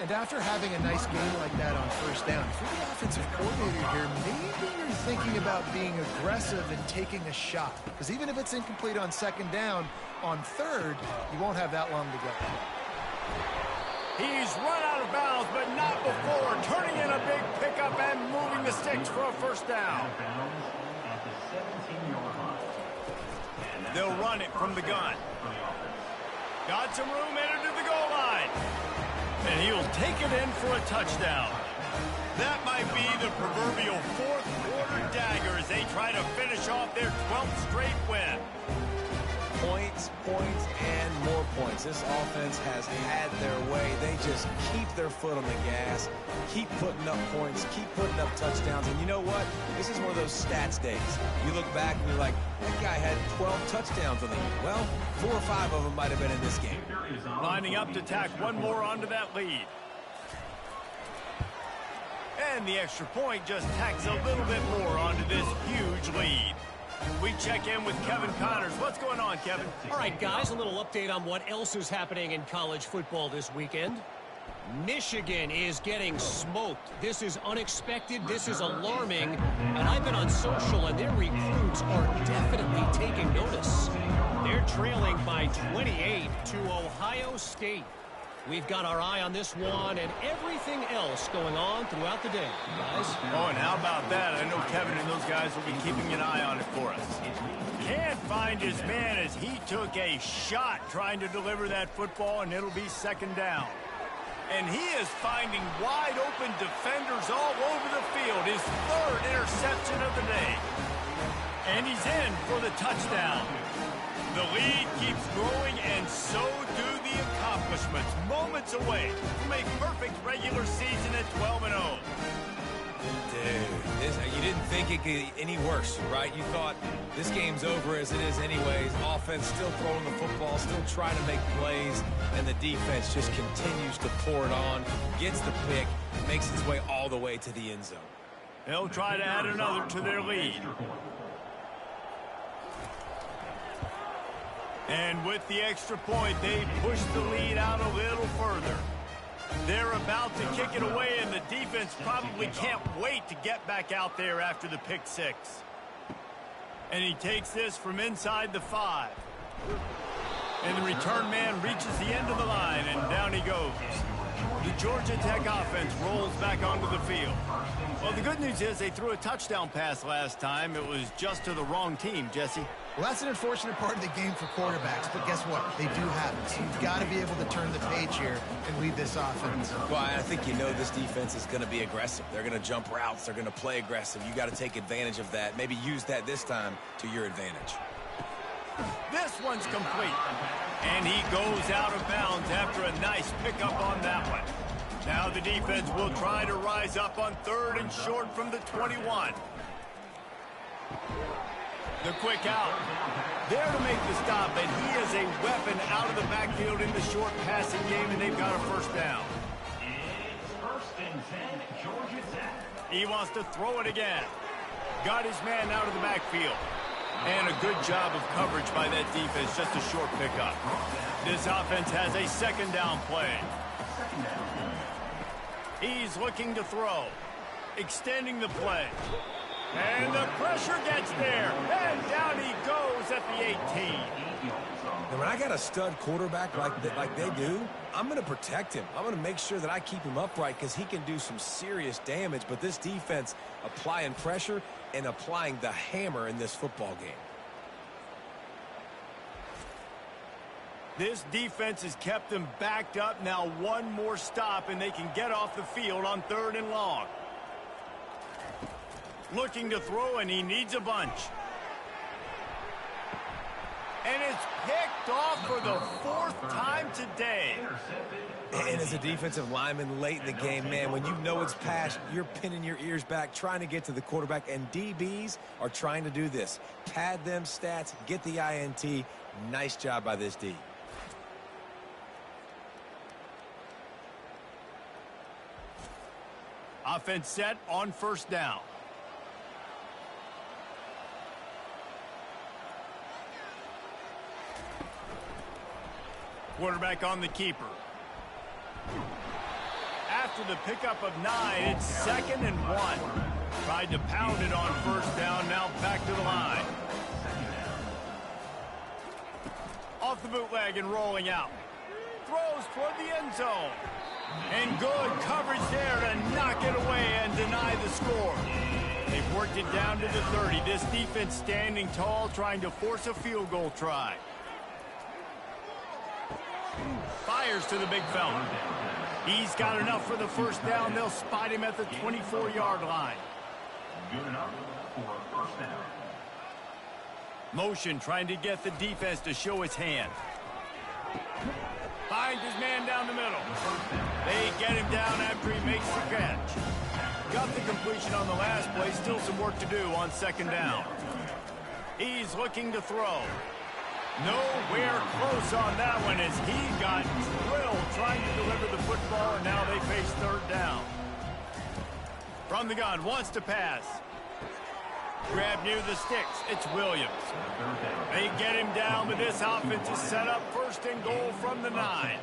And after having a nice game like that on first down, if you're the offensive coordinator here, maybe you're thinking about being aggressive and taking a shot. Because even if it's incomplete on 2nd down, on 3rd, you won't have that long to go. He's run out of bounds, but not before. Turning in a big pickup and moving the sticks for a first down. At the 17-yard line. They'll run it from the gun. Got some room entered to the goal line. And he'll take it in for a touchdown. That might be the proverbial 4th quarter dagger as they try to finish off their 12th straight win. Points, and more points. defense. This offense has had their way. They just keep their foot on the gas, keep putting up points, keep putting up touchdowns. And you know what? This is one of those stats days. You look back and you're like, that guy had 12 touchdowns on the year. Well, 4 or 5 of them might have been in this game. Lining up to tack one more onto that lead. And the extra point just tacks a little bit more onto this huge lead. We check in with Kevin Connors. What's going on, Kevin? All right, guys, a little update on what else is happening in college football this weekend. Michigan is getting smoked. This is unexpected. This is alarming. And I've been on social, and their recruits are definitely taking notice. They're trailing by 28 to Ohio State. We've got our eye on this one and everything else going on throughout the day, guys. Oh, and how about that? I know Kevin and those guys will be keeping an eye on it for us. Can't find his man as he took a shot trying to deliver that football, and it'll be second down. And he is finding wide open defenders all over the field. His third interception of the day. And he's in for the touchdown. The lead keeps growing, and so do the accomplishments. Moments away from a perfect regular season at 12-0. Dude, you didn't think it could get any worse, right? You thought this game's over as it is anyways. Offense still throwing the football, still trying to make plays, and the defense just continues to pour it on, gets the pick, makes its way all the way to the end zone. They'll try to add another to their lead. And with the extra point, they push the lead out a little further. They're about to kick it away, and the defense probably can't wait to get back out there after the pick six. And he takes this from inside the 5. And the return man reaches the end of the line, and down he goes. The Georgia Tech offense rolls back onto the field. Well, the good news is they threw a touchdown pass last time. It was just to the wrong team, Jesse. Well, that's an unfortunate part of the game for quarterbacks, but guess what? They do have it. So you've got to be able to turn the page here and lead this offense. Well, I think you know this defense is going to be aggressive. They're going to jump routes. They're going to play aggressive. You got to take advantage of that. Maybe use that this time to your advantage. This one's complete. And he goes out of bounds after a nice pickup on that one. Now the defense will try to rise up on 3rd and short from the 21. The quick out. There to make the stop, and he is a weapon out of the backfield in the short passing game, and they've got a first down. It's 1st and 10, Georgia Tech. He wants to throw it again. Got his man out of the backfield. And a good job of coverage by that defense, just a short pickup. This offense has a second down play. He's looking to throw. Extending the play. And the pressure gets there. And down he goes at the 18. Now, when I got a stud quarterback like they do, I'm going to protect him. I'm going to make sure that I keep him upright because he can do some serious damage. But this defense applying pressure and applying the hammer in this football game. This defense has kept them backed up. Now one more stop, and they can get off the field on 3rd and long. Looking to throw, and he needs a bunch. And it's picked off for the 4th time today. And as a defensive lineman late in the game, man, when you know it's past, you're pinning your ears back, trying to get to the quarterback, and DBs are trying to do this. Pad them stats, get the INT. Nice job by this D. Offense set on 1st down. Quarterback on the keeper. After the pickup of 9, it's 2nd and 1. Tried to pound it on 1st down, now back to the line. Off the bootleg and rolling out. Throws toward the end zone. And good coverage there to knock it away and deny the score. They've worked it down to the 30. This defense standing tall, trying to force a field goal try. Fires to the big fella. He's got enough for the 1st down. They'll spot him at the 24-yard line. Good enough for a 1st down. Motion trying to get the defense to show its hand. finds his man down the middle. They get him down after he makes the catch. Got the completion on the last play. Still some work to do on second down. He's looking to throw. Nowhere close on that one as he got drilled trying to deliver the football, and now they face third down. From the gun, wants to pass. Grab near the sticks. It's Williams. They get him down, but this offense is set up first and goal from the 9.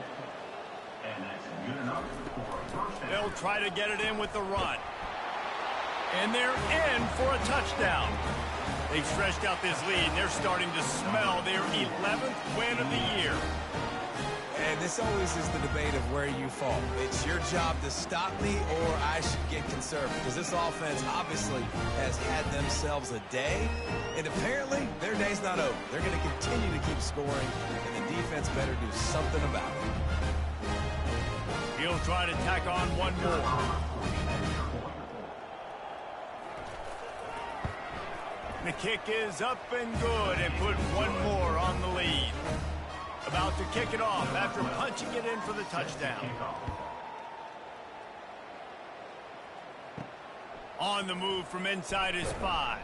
They'll try to get it in with the run. And they're in for a touchdown. They've stretched out this lead, and they're starting to smell their 11th win of the year. And this always is the debate of where you fall. It's your job to stop me, or I should get conservative. Because this offense obviously has had themselves a day, and apparently their day's not over. They're going to continue to keep scoring, and the defense better do something about it. He'll try to tack on one more. The kick is up and good and put one more on the lead. About to kick it off after punching it in for the touchdown. On the move from inside his 5.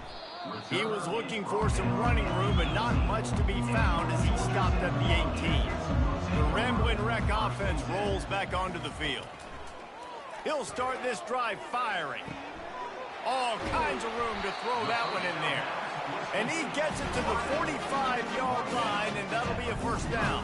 He was looking for some running room, but not much to be found as he stopped at the 18. The Rambling Wreck offense rolls back onto the field. He'll start this drive firing. All kinds of room to throw that one in there. And he gets it to the 45-yard line, and that'll be a first down.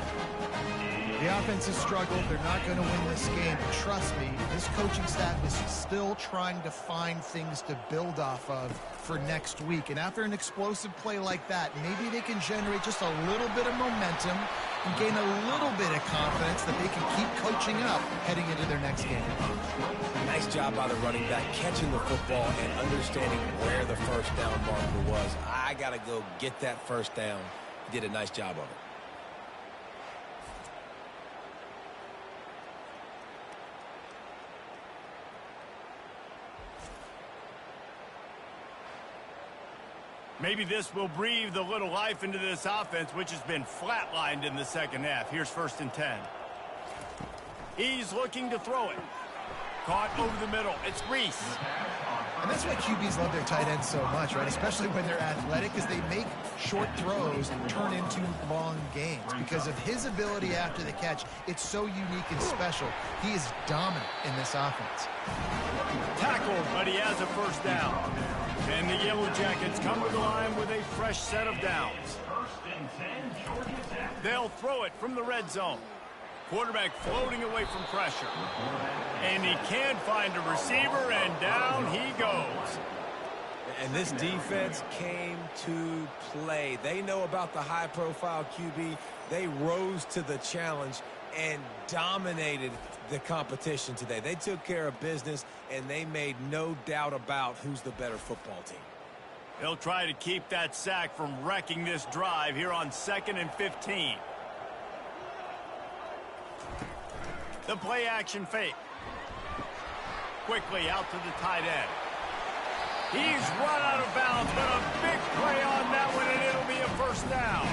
The offense has struggled. They're not going to win this game. But trust me, this coaching staff is still trying to find things to build off of for next week. And after an explosive play like that, maybe they can generate just a little bit of momentum and gain a little bit of confidence that they can keep coaching up heading into their next game. Nice job by the running back, catching the football and understanding where the first down marker was. I got to go get that first down. He did a nice job of it. Maybe this will breathe a little life into this offense, which has been flatlined in the second half. Here's 1st and 10. He's looking to throw it. Caught over the middle. It's Reese. And that's why QBs love their tight ends so much, right? Especially when they're athletic, because they make short throws turn into long gains. Because of his ability after the catch, it's so unique and special. He is dominant in this offense. Tackled, but he has a first down. And the Yellow Jackets come to the line with a fresh set of downs. They'll throw it from the red zone. Quarterback floating away from pressure. And he can't find a receiver, and down he goes. And this defense came to play. They know about the high-profile QB. They rose to the challenge and dominated the competition today. They took care of business, and they made no doubt about who's the better football team. They'll try to keep that sack from wrecking this drive here on 2nd and 15. The play action fake. Quickly out to the tight end. He's run out of bounds, but a big play on that one, and it'll be a first down.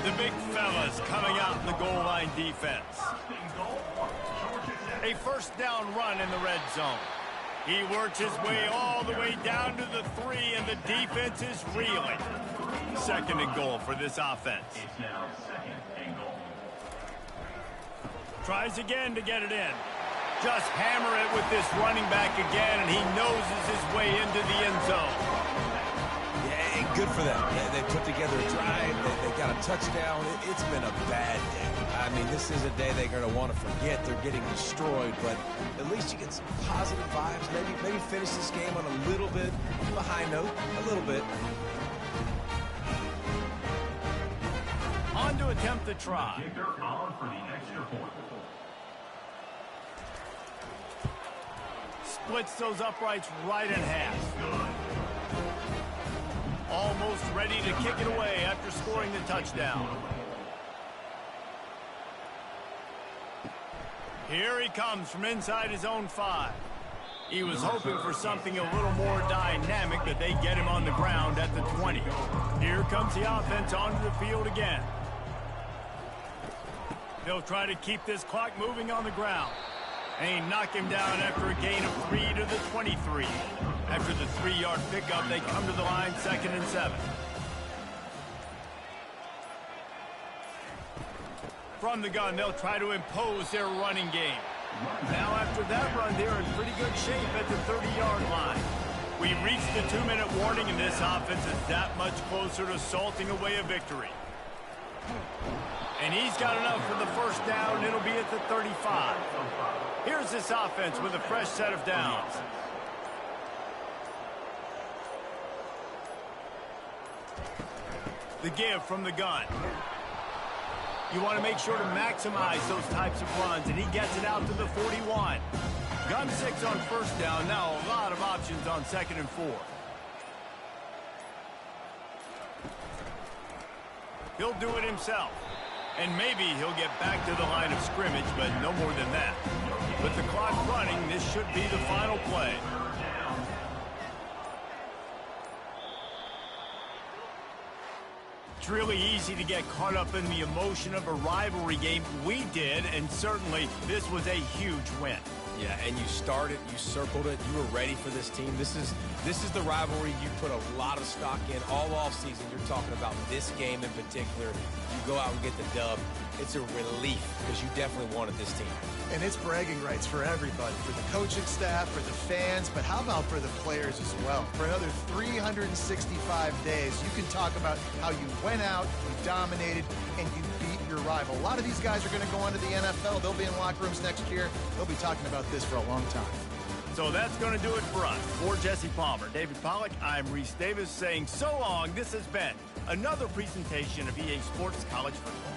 The big fellas coming out in the goal line defense. A first down run in the red zone. He works his way all the way down to the 3, and the defense is reeling. 2nd and goal for this offense. It's now 2nd and goal. Tries again to get it in. Just hammer it with this running back again, and he noses his way into the end zone. Yeah, and good for them. They put together a drive. They got a touchdown. It's been a bad day. I mean, this is a day they're going to want to forget. They're getting destroyed, but at least you get some positive vibes. Maybe finish this game on a little bit of a high note, a little bit. On to attempt the try. Kicker on for the extra point. Splits those uprights right in half. Almost ready to kick it away after scoring the touchdown. Here he comes from inside his own 5. He was hoping for something a little more dynamic, but they get him on the ground at the 20. Here comes the offense onto the field again. They'll try to keep this clock moving on the ground. And he knocked him down after a gain of 3 to the 23. After the 3-yard pickup, they come to the line 2nd and 7. From the gun, they'll try to impose their running game. Now after that run, they're in pretty good shape at the 30-yard line. We reached the 2-minute warning, and this offense is that much closer to salting away a victory. And he's got enough for the first down. It'll be at the 35. Here's this offense with a fresh set of downs. The give from the gun. You want to make sure to maximize those types of runs, and he gets it out to the 41. Gun 6 on first down. Now a lot of options on 2nd and 4. He'll do it himself. And maybe he'll get back to the line of scrimmage, but no more than that. With the clock running, this should be the final play. It's really easy to get caught up in the emotion of a rivalry game. We did, and certainly this was a huge win. Yeah, and you started, you circled it, you were ready for this team. This is the rivalry you put a lot of stock in all offseason. You're talking about this game in particular. You go out and get the dub. It's a relief because you definitely wanted this team. And it's bragging rights for everybody, for the coaching staff, for the fans, but how about for the players as well? For another 365 days, you can talk about how you went out, you dominated, and you beat your rival. A lot of these guys are going to go on to the NFL. They'll be in locker rooms next year. They'll be talking about this for a long time. So that's going to do it for us. For Jesse Palmer, David Pollack, I'm Reese Davis saying so long. This has been another presentation of EA Sports College Football.